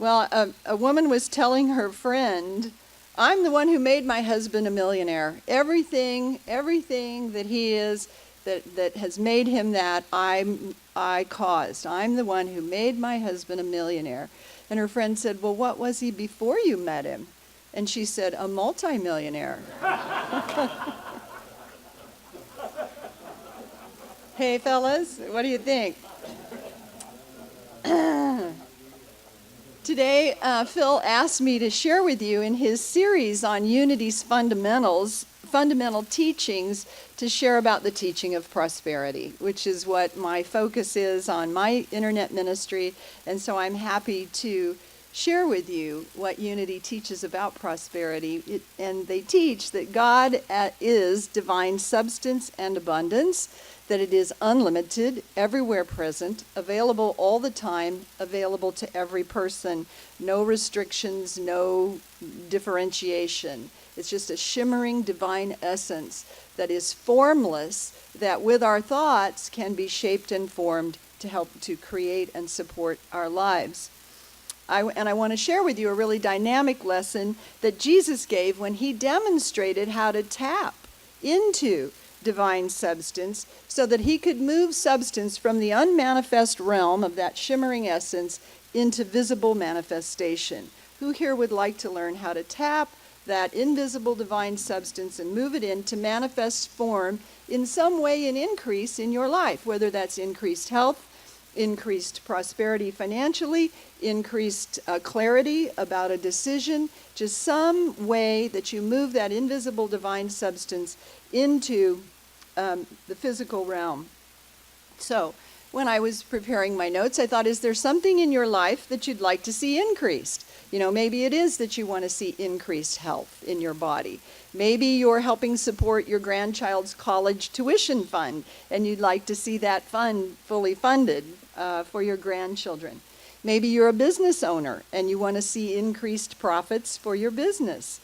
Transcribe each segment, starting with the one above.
Well, a woman was telling her friend, I'm the one who made my husband a millionaire. Everything that he is, that has made him that, I caused. I'm the one who made my husband a millionaire. And her friend said, well, what was he before you met him? And she said, a multimillionaire. Hey, fellas, what do you think? Today, Phil asked me to share with you in his series on Unity's fundamental teachings, to share about the teaching of prosperity, which is what my focus is on my internet ministry. And so I'm happy to share with you what Unity teaches about prosperity. And they teach that God is divine substance and abundance, that it is unlimited, everywhere present, available all the time, available to every person, no restrictions, no differentiation. It's just a shimmering divine essence that is formless, that with our thoughts can be shaped and formed to help to create and support our lives. I want to share with you a really dynamic lesson that Jesus gave when he demonstrated how to tap into divine substance so that he could move substance from the unmanifest realm of that shimmering essence into visible manifestation. Who here would like to learn how to tap that invisible divine substance and move it into manifest form in some way, an increase in your life, whether that's increased health, increased prosperity financially, increased clarity about a decision, just some way that you move that invisible divine substance into the physical realm. So when I was preparing my notes, I thought, is there something in your life that you'd like to see increased? You know, maybe it is that you want to see increased health in your body. Maybe you're helping support your grandchild's college tuition fund, and you'd like to see that fund fully funded for your grandchildren. Maybe you're a business owner, and you want to see increased profits for your business.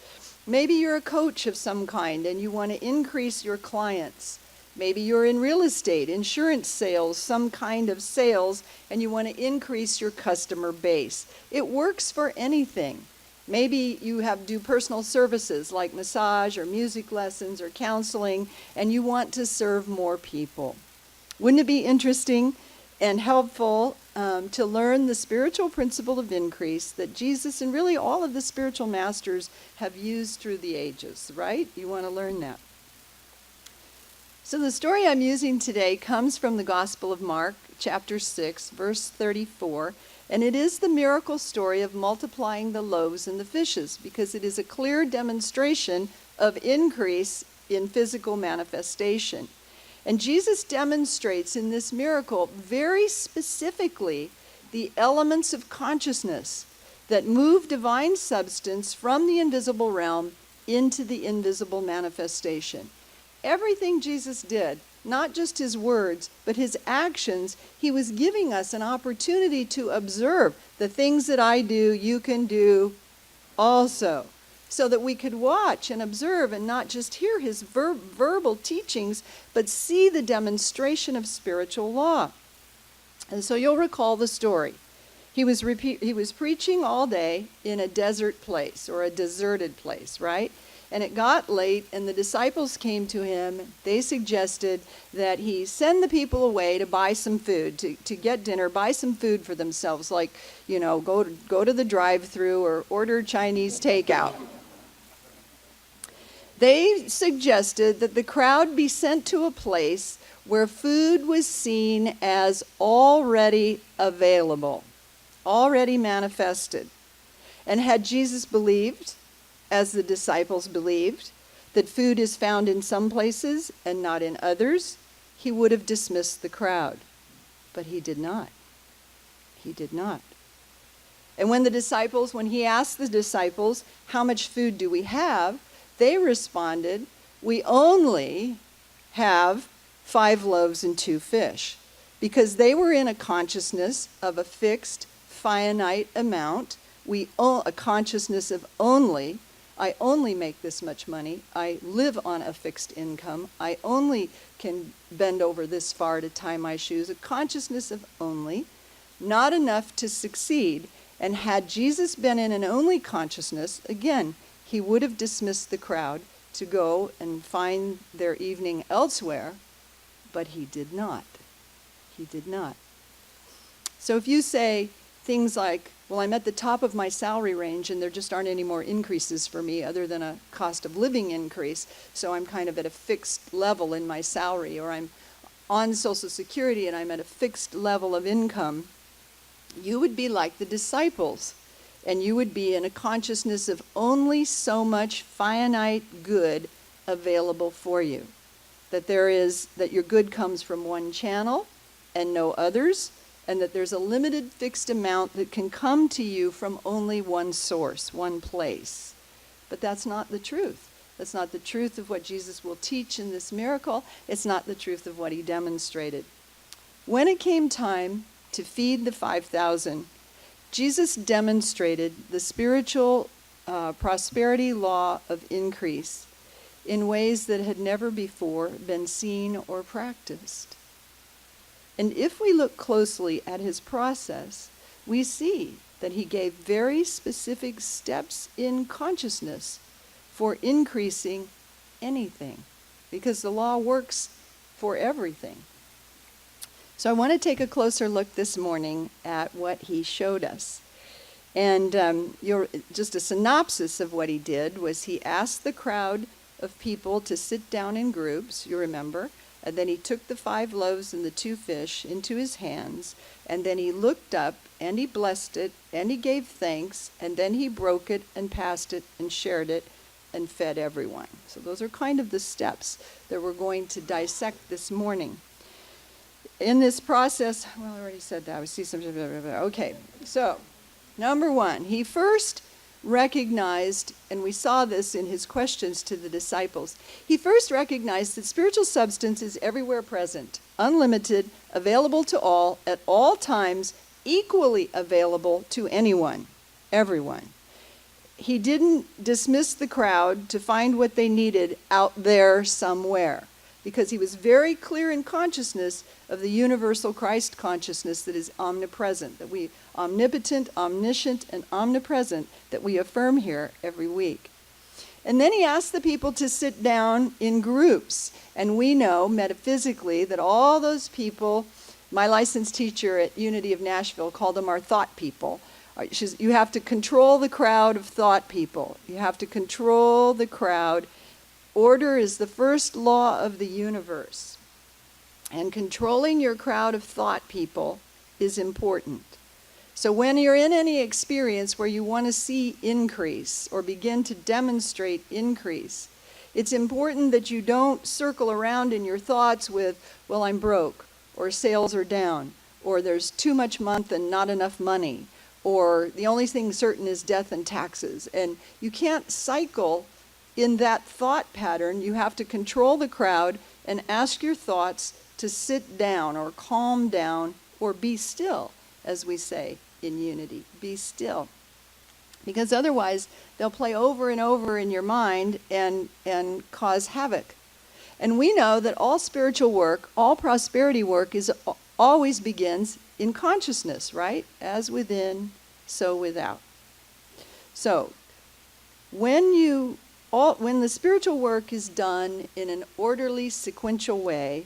Maybe you're a coach of some kind, and you want to increase your clients. Maybe you're in real estate, insurance sales, some kind of sales, and you want to increase your customer base. It works for anything. Maybe you do personal services like massage or music lessons or counseling, and you want to serve more people. Wouldn't it be interesting and helpful to learn the spiritual principle of increase that Jesus and really all of the spiritual masters have used through the ages, right? You want to learn that. So the story I'm using today comes from the Gospel of Mark, chapter 6, verse 34, and it is the miracle story of multiplying the loaves and the fishes, because it is a clear demonstration of increase in physical manifestation. And Jesus demonstrates in this miracle very specifically the elements of consciousness that move divine substance from the invisible realm into the invisible manifestation. Everything Jesus did, not just his words, but his actions, he was giving us an opportunity to observe the things that I do, you can do also, so that we could watch and observe and not just hear his verbal teachings, but see the demonstration of spiritual law. And so you'll recall the story. He was preaching all day in a desert place, or a deserted place, right? And it got late, and the disciples came to him. They suggested that he send the people away to buy some food, to get dinner, buy some food for themselves, like, you know, go to the drive-thru or order Chinese takeout. They suggested that the crowd be sent to a place where food was seen as already available, already manifested. And had Jesus believed, as the disciples believed, that food is found in some places and not in others, he would have dismissed the crowd. But he did not. He did not. And when he asked the disciples, how much food do we have? They responded, we only have 5 loaves and 2 fish. Because they were in a consciousness of a fixed, finite amount, a consciousness of only, I only make this much money. I live on a fixed income. I only can bend over this far to tie my shoes. A consciousness of only, not enough to succeed. And had Jesus been in an only consciousness, again, he would have dismissed the crowd to go and find their evening elsewhere, but he did not. He did not. So if you say things like, well, I'm at the top of my salary range and there just aren't any more increases for me other than a cost of living increase, so I'm kind of at a fixed level in my salary, or I'm on Social Security and I'm at a fixed level of income, you would be like the disciples, and you would be in a consciousness of only so much finite good available for you. That your good comes from one channel and no others, and that there's a limited fixed amount that can come to you from only one source, one place. But that's not the truth. That's not the truth of what Jesus will teach in this miracle. It's not the truth of what he demonstrated. When it came time to feed the 5,000, Jesus demonstrated the spiritual prosperity law of increase in ways that had never before been seen or practiced. And if we look closely at his process, we see that he gave very specific steps in consciousness for increasing anything, because the law works for everything. So I want to take a closer look this morning at what he showed us. And just a synopsis of what he did was he asked the crowd of people to sit down in groups, you remember, and then he took the 5 loaves and the 2 fish into his hands, and then he looked up and he blessed it and he gave thanks, and then he broke it and passed it and shared it and fed everyone. So those are kind of the steps that we're going to dissect this morning. In this process, well, I already said that. We see some. Okay, so number 1, he first recognized, and we saw this in his questions to the disciples, he first recognized that spiritual substance is everywhere present, unlimited, available to all, at all times, equally available to anyone, everyone. He didn't dismiss the crowd to find what they needed out there somewhere, because he was very clear in consciousness of the universal Christ consciousness that is omnipresent, that we omnipotent, omniscient, and omnipresent, that we affirm here every week. And then he asked the people to sit down in groups. And we know metaphysically that all those people, my licensed teacher at Unity of Nashville called them our thought people. You have to control the crowd of thought people. You have to control the crowd. Order is the first law of the universe. And controlling your crowd of thought people is important. So when you're in any experience where you want to see increase or begin to demonstrate increase, it's important that you don't circle around in your thoughts with, well, I'm broke, or sales are down, or there's too much month and not enough money, or the only thing certain is death and taxes. And you can't cycle in that thought pattern. You have to control the crowd and ask your thoughts to sit down or calm down or be still, as we say in Unity. Be still. Because otherwise, they'll play over and over in your mind and cause havoc. And we know that all spiritual work, all prosperity work always begins in consciousness, right? As within, so without. So, when the spiritual work is done in an orderly, sequential way,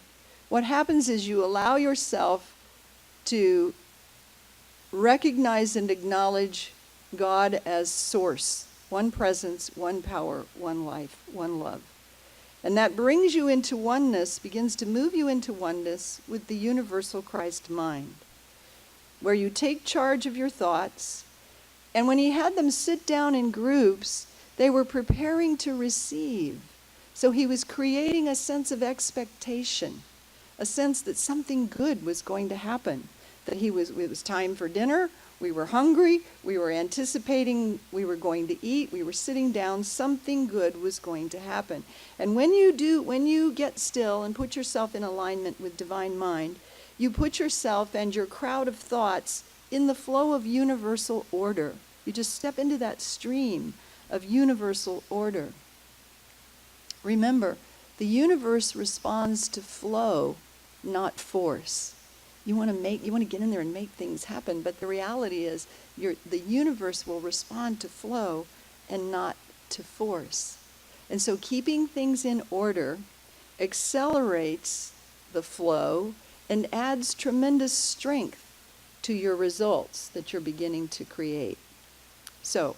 what happens is you allow yourself to recognize and acknowledge God as source, one presence, one power, one life, one love. And that brings you into oneness, begins to move you into oneness with the universal Christ mind, where you take charge of your thoughts. And when he had them sit down in groups, they were preparing to receive. So he was creating a sense of expectation, a sense that something good was going to happen, that it was time for dinner, we were hungry, we were anticipating we were going to eat, we were sitting down, something good was going to happen. And when you get still and put yourself in alignment with divine mind, you put yourself and your crowd of thoughts in the flow of universal order. You just step into that stream of universal order. Remember, the universe responds to flow, not force. You want to get in there and make things happen, but the reality is the universe will respond to flow and not to force. And so keeping things in order accelerates the flow and adds tremendous strength to your results that you're beginning to create. So,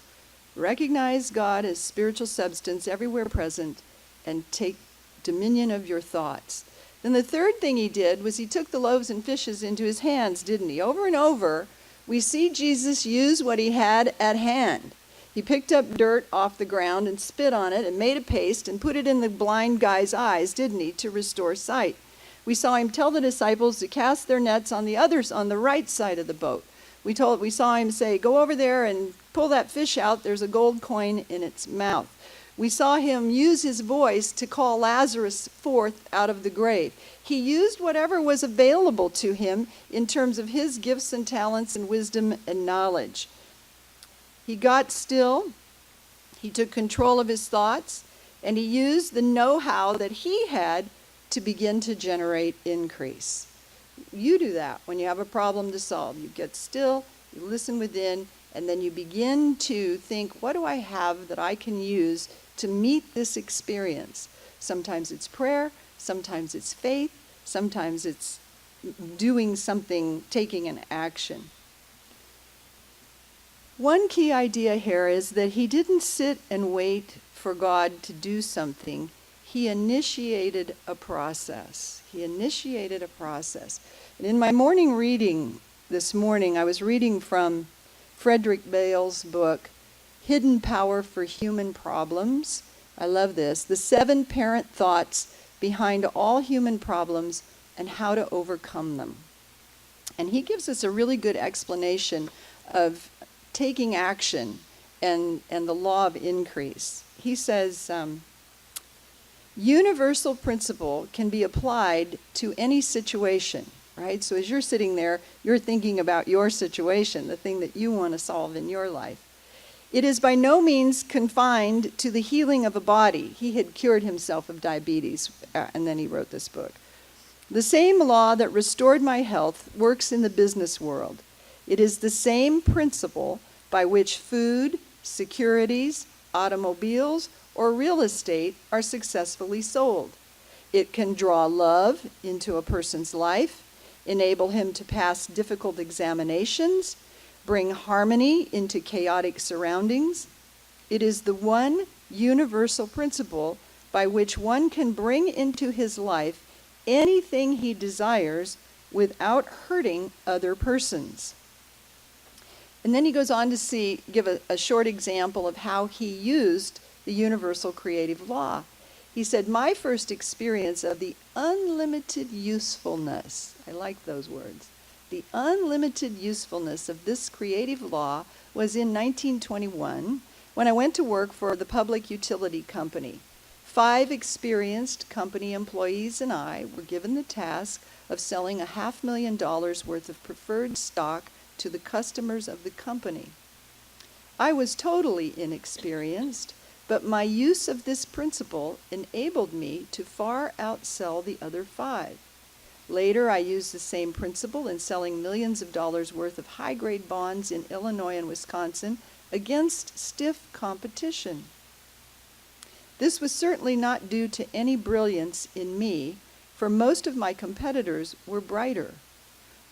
recognize God as spiritual substance everywhere present and take dominion of your thoughts. Then the third thing he did was he took the loaves and fishes into his hands, didn't he? Over and over, we see Jesus use what he had at hand. He picked up dirt off the ground and spit on it and made a paste and put it in the blind guy's eyes, didn't he, to restore sight. We saw him tell the disciples to cast their nets on the right side of the boat. We saw him say, go over there and pull that fish out. There's a gold coin in its mouth. We saw him use his voice to call Lazarus forth out of the grave. He used whatever was available to him in terms of his gifts and talents and wisdom and knowledge. He got still. He took control of his thoughts, and he used the know-how that he had to begin to generate increase. You do that when you have a problem to solve. You get still, you listen within, and then you begin to think, what do I have that I can use to meet this experience? Sometimes it's prayer, sometimes it's faith, sometimes it's doing something, taking an action. One key idea here is that he didn't sit and wait for God to do something. He initiated a process. And in my morning reading this morning, I was reading from Frederick Bale's book, Hidden Power for Human Problems. I love this. The 7 Parent Thoughts Behind All Human Problems and How to Overcome Them. And he gives us a really good explanation of taking action and the law of increase. He says, universal principle can be applied to any situation, right? So as you're sitting there, you're thinking about your situation, the thing that you want to solve in your life. It is by no means confined to the healing of a body. He had cured himself of diabetes, and then he wrote this book. The same law that restored my health works in the business world. It is the same principle by which food, securities, automobiles, or real estate are successfully sold. It can draw love into a person's life, enable him to pass difficult examinations, bring harmony into chaotic surroundings. It is the one universal principle by which one can bring into his life anything he desires without hurting other persons. And then he goes on to give a short example of how he used the universal creative law. He said, my first experience of the unlimited usefulness, I like those words, the unlimited usefulness of this creative law was in 1921 when I went to work for the Public Utility Company. 5 experienced company employees and I were given the task of selling $500,000 worth of preferred stock to the customers of the company. I was totally inexperienced, but my use of this principle enabled me to far outsell the other 5. Later, I used the same principle in selling millions of dollars worth of high-grade bonds in Illinois and Wisconsin against stiff competition. This was certainly not due to any brilliance in me, for most of my competitors were brighter.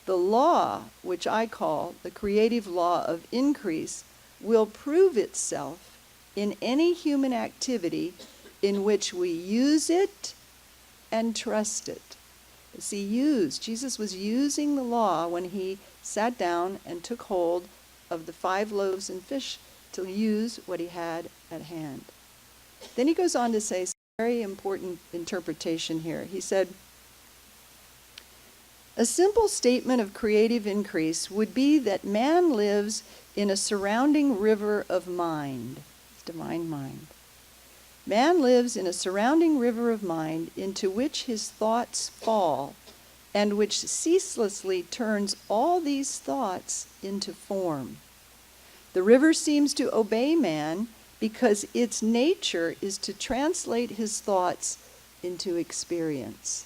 The law, which I call the creative law of increase, will prove itself in any human activity in which we use it and trust it. See, Jesus was using the law when he sat down and took hold of the 5 loaves and fish to use what he had at hand. Then he goes on to say some very important interpretation here. He said, a simple statement of creative increase would be that man lives in a surrounding river of mind, divine mind. Man lives in a surrounding river of mind into which his thoughts fall, and which ceaselessly turns all these thoughts into form. The river seems to obey man because its nature is to translate his thoughts into experience.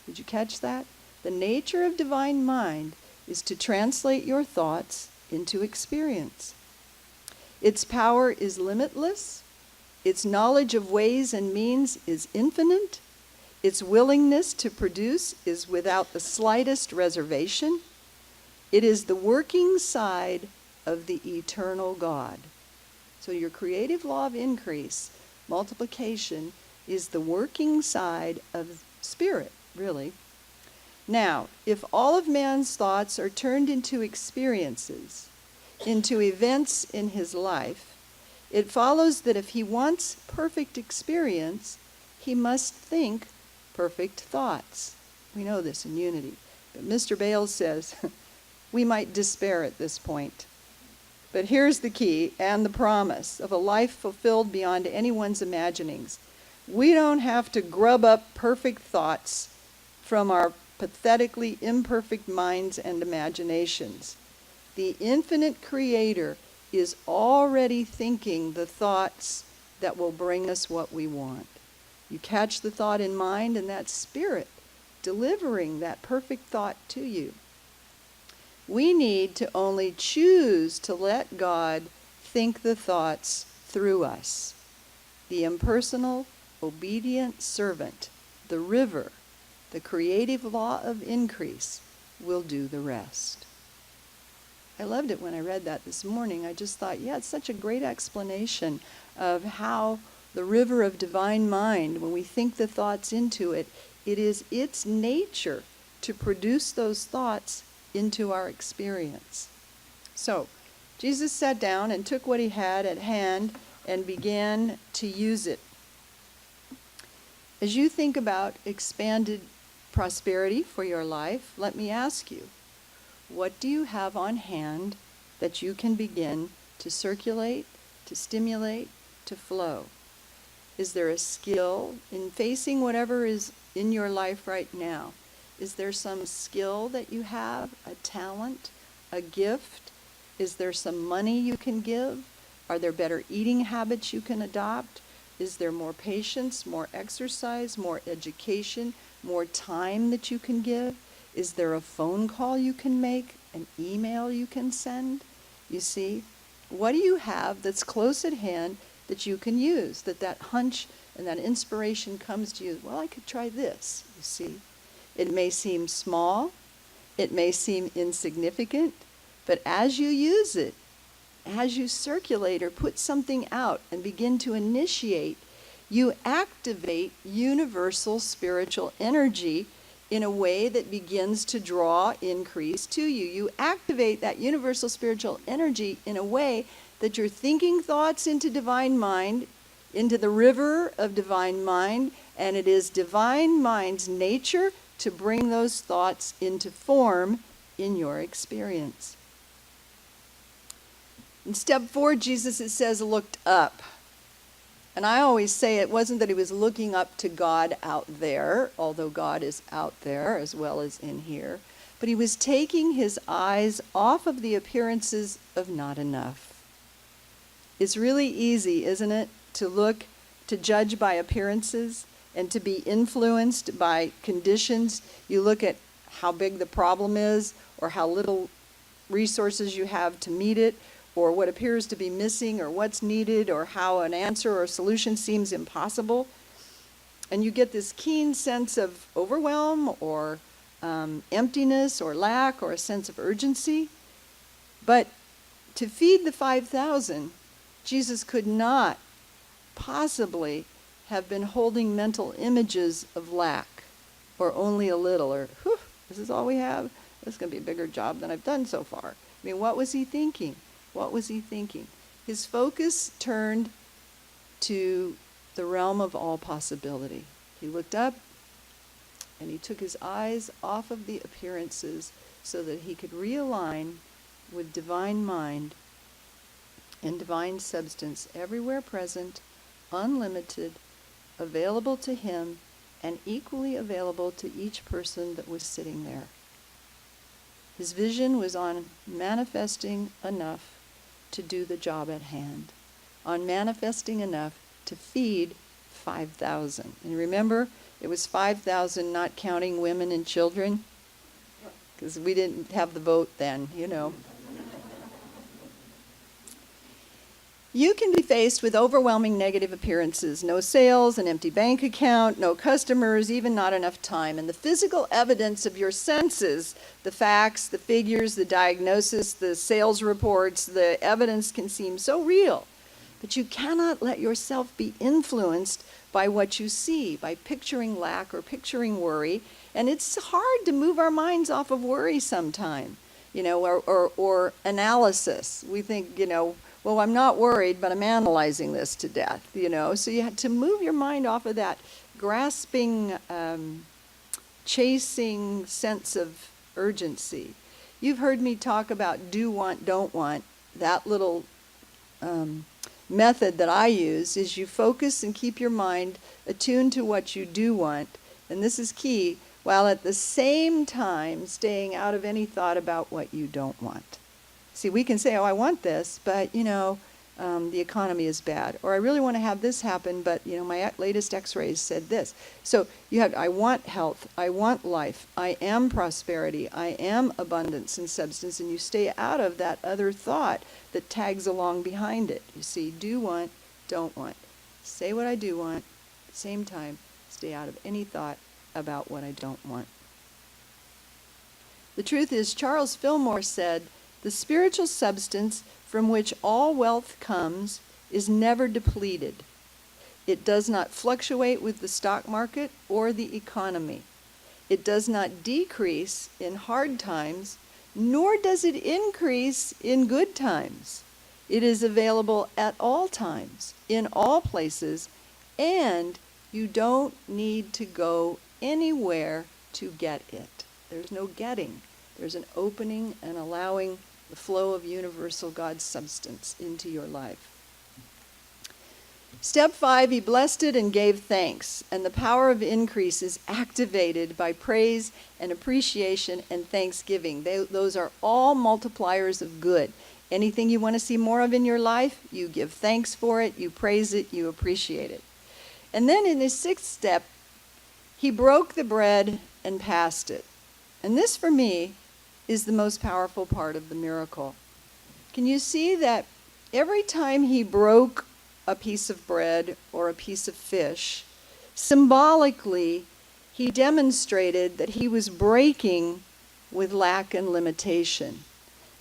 Did you catch that? The nature of divine mind is to translate your thoughts into experience. Its power is limitless. Its knowledge of ways and means is infinite. Its willingness to produce is without the slightest reservation. It is the working side of the eternal God. So your creative law of increase, multiplication, is the working side of spirit, really. Now, if all of man's thoughts are turned into experiences, into events in his life, it follows that if he wants perfect experience, he must think perfect thoughts. We know this in unity. But Mr. Bales says we might despair at this point. But here's the key and the promise of a life fulfilled beyond anyone's imaginings. We don't have to grub up perfect thoughts from our pathetically imperfect minds and imaginations. The infinite Creator is already thinking the thoughts that will bring us what we want. You catch the thought in mind, and that's Spirit delivering that perfect thought to you. We need to only choose to let God think the thoughts through us. The impersonal, obedient servant, the river, the creative law of increase, will do the rest. I loved it when I read that this morning. I just thought, yeah, it's such a great explanation of how the river of divine mind, when we think the thoughts into it, it is its nature to produce those thoughts into our experience. So, Jesus sat down and took what he had at hand and began to use it. As you think about expanded prosperity for your life, let me ask you, what do you have on hand that you can begin to circulate, to stimulate, to flow? Is there a skill in facing whatever is in your life right now? Is there some skill that you have, a talent, a gift? Is there some money you can give? Are there better eating habits you can adopt? Is there more patience, more exercise, more education, more time that you can give? Is there a phone call you can make, an email you can send? You see, what do you have that's close at hand that you can use, that hunch and that inspiration comes to you? Well, I could try this, you see. It may seem small, it may seem insignificant, but as you use it, as you circulate or put something out and begin to initiate, you activate universal spiritual energy in a way that begins to draw increase to you. You activate that universal spiritual energy in a way that you're thinking thoughts into divine mind, into the river of divine mind, and it is divine mind's nature to bring those thoughts into form in your experience. In step 4, Jesus, it says, looked up. And I always say it wasn't that he was looking up to God out there, although God is out there as well as in here, but he was taking his eyes off of the appearances of not enough. It's really easy, isn't it, to judge by appearances and to be influenced by conditions. You look at how big the problem is or how little resources you have to meet it, or what appears to be missing, or what's needed, or how an answer or a solution seems impossible. And you get this keen sense of overwhelm, or emptiness, or lack, or a sense of urgency. But to feed the 5,000, Jesus could not possibly have been holding mental images of lack, or only a little, or, whew, this is all we have? This is going to be a bigger job than I've done so far. I mean, what was he thinking? What was he thinking? His focus turned to the realm of all possibility. He looked up and he took his eyes off of the appearances so that he could realign with divine mind and divine substance, everywhere present, unlimited, available to him, and equally available to each person that was sitting there. His vision was on manifesting enough to do the job at hand, on manifesting enough to feed 5,000. And remember, it was 5,000 not counting women and children. because we didn't have the vote then, You can be faced with overwhelming negative appearances, no sales, an empty bank account, no customers, even not enough time. And the physical evidence of your senses, the facts, the figures, the diagnosis, the sales reports, the evidence can seem so real. But you cannot let yourself be influenced by what you see, by picturing lack or picturing worry. And it's hard to move our minds off of worry sometime, or analysis. We think, well, I'm not worried, but I'm analyzing this to death, So you have to move your mind off of that grasping, chasing sense of urgency. You've heard me talk about do want, don't want. That little method that I use is you focus and keep your mind attuned to what you do want, and this is key, while at the same time staying out of any thought about what you don't want. See, we can say, oh, I want this, but, the economy is bad. Or I really want to have this happen, but, my latest x-rays said this. So I want health, I want life, I am prosperity, I am abundance and substance, and you stay out of that other thought that tags along behind it. You see, do want, don't want. Say what I do want, at the same time, stay out of any thought about what I don't want. The truth is, Charles Fillmore said, the spiritual substance from which all wealth comes is never depleted. It does not fluctuate with the stock market or the economy. It does not decrease in hard times, nor does it increase in good times. It is available at all times, in all places, and you don't need to go anywhere to get it. There's no getting. There's an opening and allowing the flow of universal God's substance into your life. Step 5, he blessed it and gave thanks, and the power of increase is activated by praise and appreciation and thanksgiving. Those are all multipliers of good. Anything you want to see more of in your life, you give thanks for it, you praise it, you appreciate it. And then in his 6th step, he broke the bread and passed it. And this, for me, is the most powerful part of the miracle. Can you see that every time he broke a piece of bread or a piece of fish, symbolically, he demonstrated that he was breaking with lack and limitation,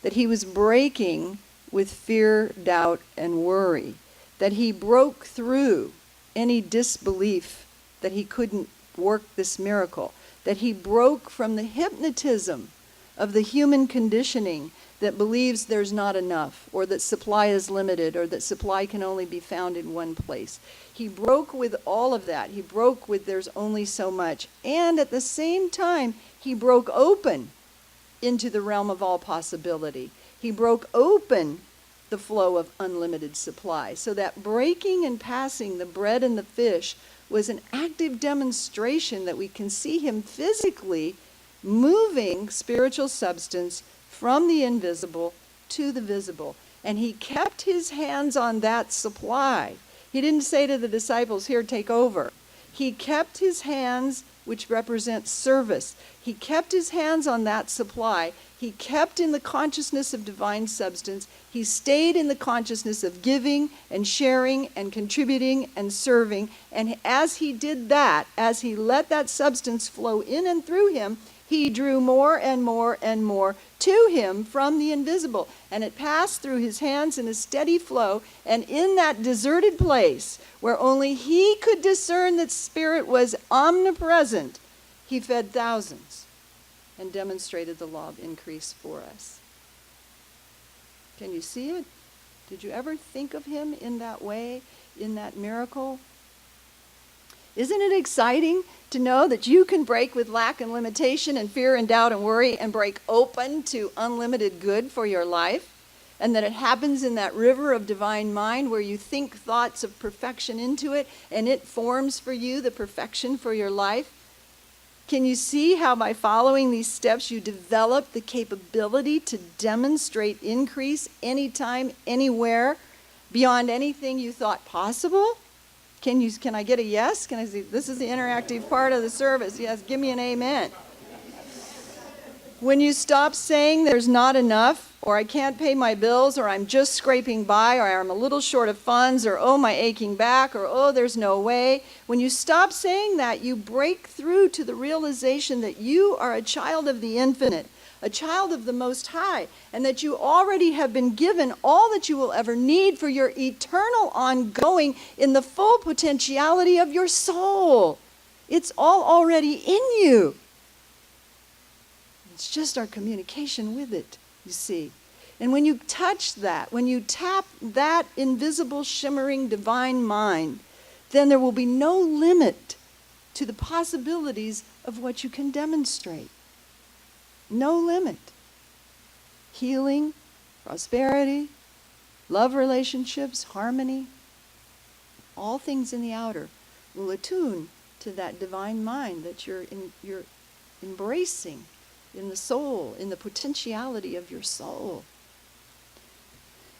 that he was breaking with fear, doubt, and worry, that he broke through any disbelief that he couldn't work this miracle, that he broke from the hypnotism of the human conditioning that believes there's not enough, or that supply is limited, or that supply can only be found in one place. He broke with all of that. He broke with there's only so much. And at the same time, he broke open into the realm of all possibility. He broke open the flow of unlimited supply. So that breaking and passing the bread and the fish was an active demonstration that we can see him physically moving spiritual substance from the invisible to the visible. And he kept his hands on that supply. He didn't say to the disciples, here, take over. He kept his hands, which represents service. He kept his hands on that supply. He kept in the consciousness of divine substance. He stayed in the consciousness of giving and sharing and contributing and serving. And as he did that, as he let that substance flow in and through him, he drew more and more and more to him from the invisible. And it passed through his hands in a steady flow. And in that deserted place, where only he could discern that Spirit was omnipresent, he fed thousands and demonstrated the law of increase for us. Can you see it? Did you ever think of him in that way, in that miracle? Isn't it exciting to know that you can break with lack and limitation and fear and doubt and worry and break open to unlimited good for your life? And that it happens in that river of divine mind where you think thoughts of perfection into it and it forms for you the perfection for your life? Can you see how by following these steps you develop the capability to demonstrate increase anytime, anywhere, beyond anything you thought possible? Can I get a yes? Can I see? This is the interactive part of the service. Yes, give me an amen. When you stop saying there's not enough, or I can't pay my bills, or I'm just scraping by, or I'm a little short of funds, or oh, my aching back, or oh, there's no way. When you stop saying that, you break through to the realization that you are a child of the infinite, a child of the Most High, and that you already have been given all that you will ever need for your eternal ongoing in the full potentiality of your soul. It's all already in you. It's just our communication with it, you see. And when you touch that, when you tap that invisible, shimmering, divine mind, then there will be no limit to the possibilities of what you can demonstrate. No limit. Healing, prosperity, love relationships, harmony, all things in the outer will attune to that divine mind that you're embracing in the soul, in the potentiality of your soul.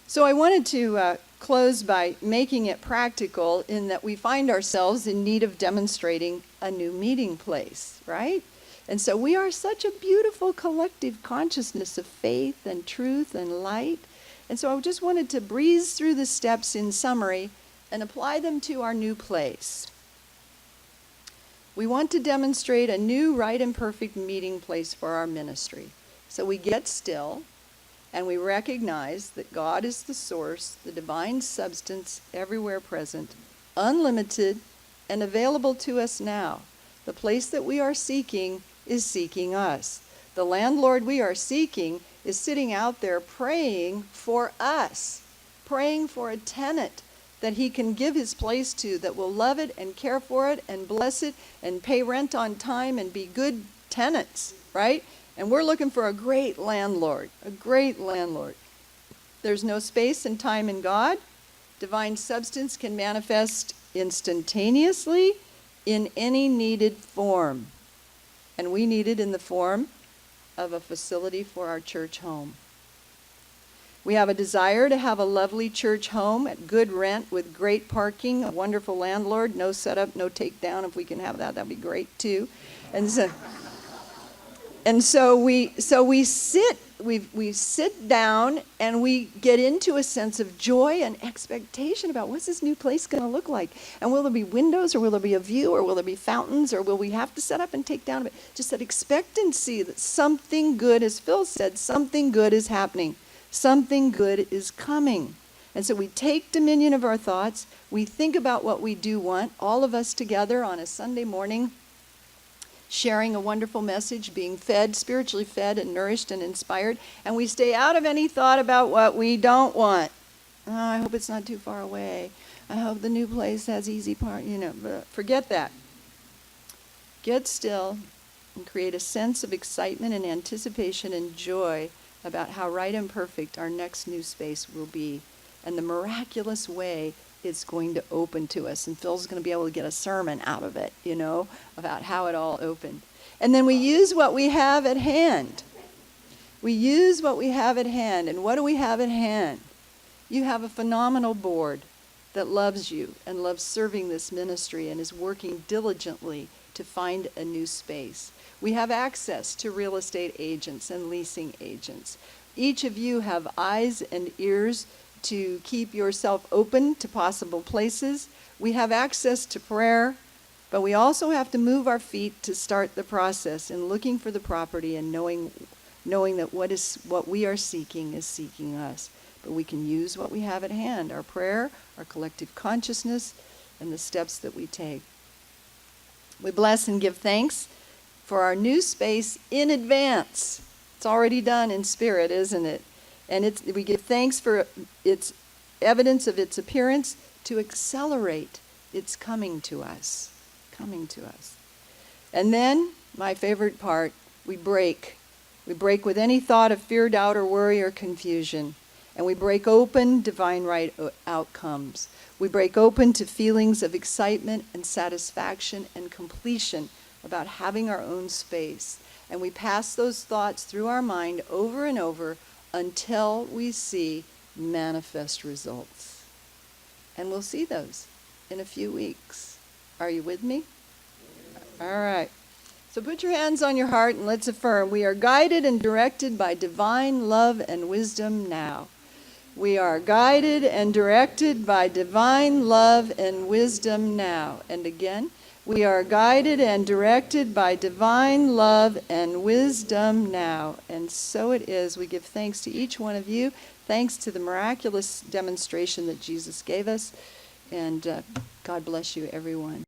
So I wanted to close by making it practical in that we find ourselves in need of demonstrating a new meeting place, right? And so we are such a beautiful collective consciousness of faith and truth and light. And so I just wanted to breeze through the steps in summary and apply them to our new place. We want to demonstrate a new, right, and perfect meeting place for our ministry. So we get still, and we recognize that God is the source, the divine substance, everywhere present, unlimited, and available to us now. The place that we are seeking is seeking us. The landlord we are seeking is sitting out there praying for us, praying for a tenant that he can give his place to, that will love it and care for it and bless it and pay rent on time and be good tenants, right? And we're looking for a great landlord, a great landlord. There's no space and time in God. Divine substance can manifest instantaneously in any needed form. And we need it in the form of a facility for our church home. We have a desire to have a lovely church home at good rent with great parking, a wonderful landlord, no setup, no takedown. If we can have that, that'd be great too. And so we sit down and we get into a sense of joy and expectation about what's this new place going to look like, and will there be windows, or will there be a view, or will there be fountains, or will we have to set up and take down a bit? Just that expectancy that something good, as Phil said, something good is happening. Something good is coming. And so we take dominion of our thoughts. We think about what we do want, all of us together on a Sunday morning, sharing a wonderful message, being fed, spiritually fed and nourished and inspired. And we stay out of any thought about what we don't want. Oh, I hope it's not too far away. I hope the new place has easy but forget that. Get still and create a sense of excitement and anticipation and joy about how right and perfect our next new space will be, and the miraculous way it's going to open to us. And Phil's going to be able to get a sermon out of it, about how it all opened. And then we use what we have at hand. We use what we have at hand. And what do we have at hand? You have a phenomenal board that loves you and loves serving this ministry and is working diligently to find a new space. We have access to real estate agents and leasing agents. Each of you have eyes and ears to keep yourself open to possible places. We have access to prayer, but we also have to move our feet to start the process in looking for the property and knowing that what we are seeking is seeking us. But we can use what we have at hand, our prayer, our collective consciousness, and the steps that we take. We bless and give thanks for our new space in advance. It's already done in spirit, isn't it? And we give thanks for its evidence of its appearance to accelerate its coming to us. And then, my favorite part, we break. We break with any thought of fear, doubt, or worry, or confusion. And we break open divine right outcomes. We break open to feelings of excitement and satisfaction and completion about having our own space. And we pass those thoughts through our mind over and over until we see manifest results. And we'll see those in a few weeks. Are you with me? All right. So put your hands on your heart and let's affirm, we are guided and directed by divine love and wisdom now. We are guided and directed by divine love and wisdom now. And again, we are guided and directed by divine love and wisdom now. And so it is. We give thanks to each one of you. Thanks to the miraculous demonstration that Jesus gave us. And God bless you, everyone.